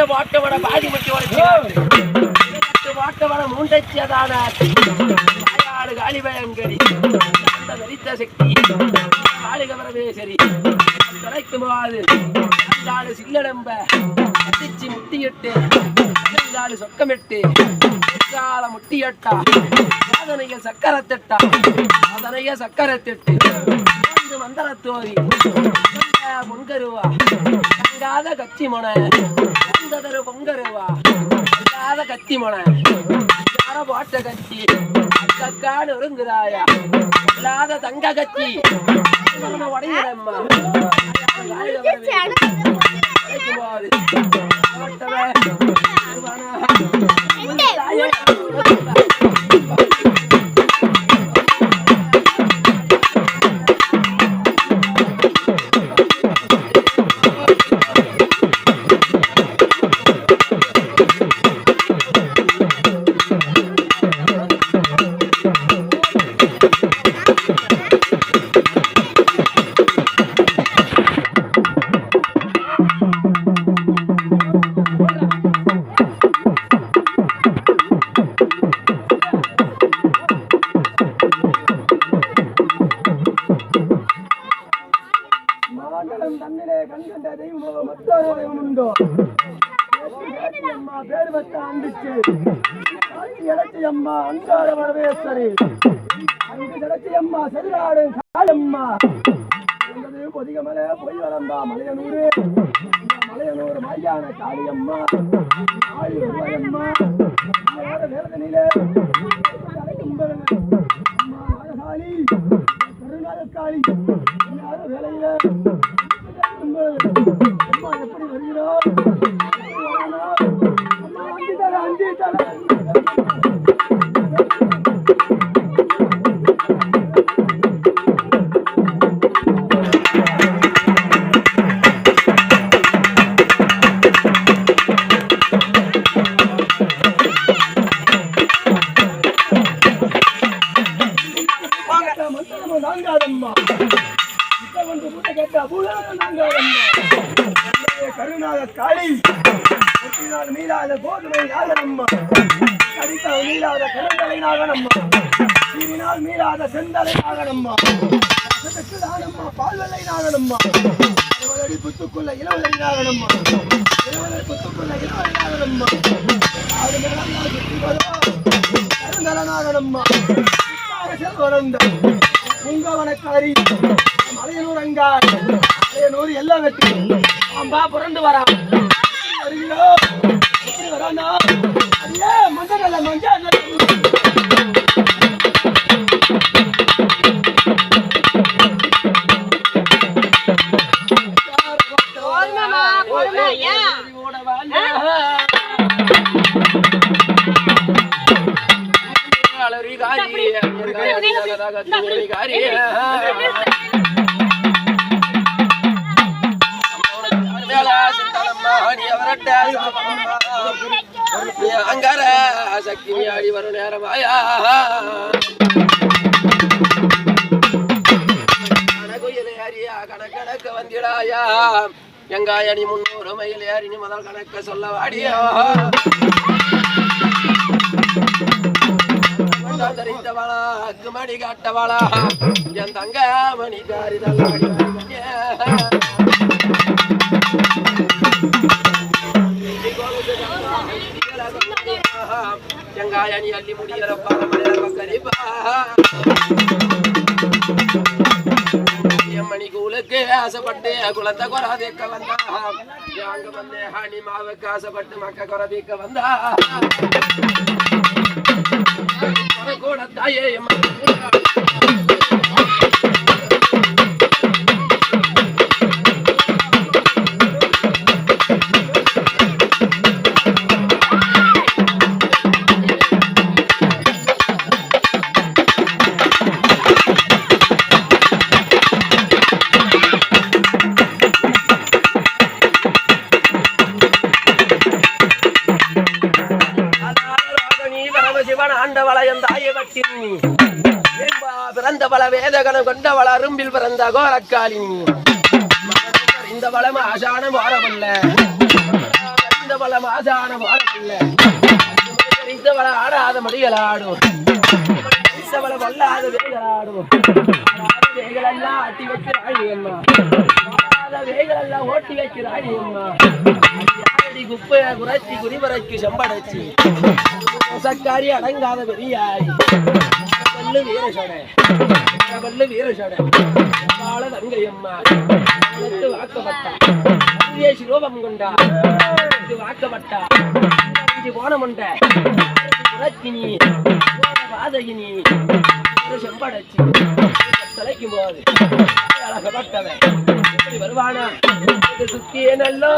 வாட்டவட பாதி மட்டி வாட்டவட மூண்டச்சியதான காளி பயங்கரி தரித்த சக்தி காளிக பரமேஸ்வரி தலைக்குமாது சில்லடம்ப அடிச்சு முட்டியிட்டு சொக்கமிட்டு முட்டியட்டா சாதனைய சக்கரத்திட்டா சாதனைய சக்கரத்திட்டு மந்தரத்தோரி பொங்கருவா தங்காத கத்தி மொன தந்ததரு பொங்கருவா தங்காத கத்தி மொன பாட்ட கத்தி அக்காடு ஒருங்குறாயா இல்லாத தங்க கத்தி உடையிடம்மா அம்மா அங்கார வரவேஸ்வரி அம்மா சரிநாடு காயம்மா பொதிகமலை பொய் வரந்தா மலையனூரு மலையனூர் மையான காளியம்மா காளியம்மா வேதனிலே நாககாளி கருநாகக்காளி வேலையில அம்மா எப்படி வருகிறோம் கருணாக காளி மீளாத கோதுமை நாகனம்மா கடித்தால் மீளாத கருந்தலை நாகனம்மா சீரினால் மீளாத செந்தலை நாகனம்மா நாகனம்மா பால்வெல்லை நாகனம்மா இருவலடி புத்துக்குள்ள இளவலை நாகனம்மா இருவலை புத்துக்குள்ள இளவலை நாகனம்மா கருந்தல நாகனம்மா செல்வரந்த புங்கவனக்காரி மலையனூர் அங்காள் மலையனூர் எல்லாம் வெட்டி அம்பா புரண்டு வரா வருகிறோம் எப்படி வரானா அதே மஞ்சள் மஞ்சள் அங்கார சக்தி ஆடி வரும் நேரமாயா கணக்கணக்க வந்திடாயா எங்காயணி 300 மைல் ஏறினி முதல் கணக்க சொல்ல வாடியா தரித்தவளா அக்குமணி காட்டவளா என் தங்க மணி காரிதல்லாடி எங்காயணி அள்ளி முடியற பாரமணிப்பா எம்மணி கூலுக்கு ஆசைப்பட்டு குளத்தை கொராதிக்க வந்தா அங்க வந்து ஹனி மாவுக்கு ஆசைப்பட்டு மக்க கொராதிக்க வந்தா கூட தாயே பிறந்த பல வேதகனம் கொண்டவள அரும்பில் பிறந்த கோரக்காலினி இந்த பலம் ஆசான வாரமல்ல இந்த பலம் ஆசான வாரமல்ல இந்த பல ஆடாத மடிகளாடும் இந்த பலம் வல்லாத வேகளாடும் வேகளெல்லாம் அட்டி வைக்கிறாய் அம்மா வேகளெல்லாம் ஓட்டி வைக்கிறாய் அம்மா குப்பைய குறைச்சி குறிவரைக்கு செம்படைச்சி சக்காரி அடங்காத பெரியாய் பல்லு வீரசடை பல்லு வீரசடை கால தங்கையம்மா வாக்கப்பட்டா சிரோபம் கொண்டா வாக்கப்பட்டா போனமுண்ட குரத்தினி பாதகினி செம்படைச்சி தலைக்கும் போது அழகப்பட்டவன் வருவானா சுத்தியே நல்லோ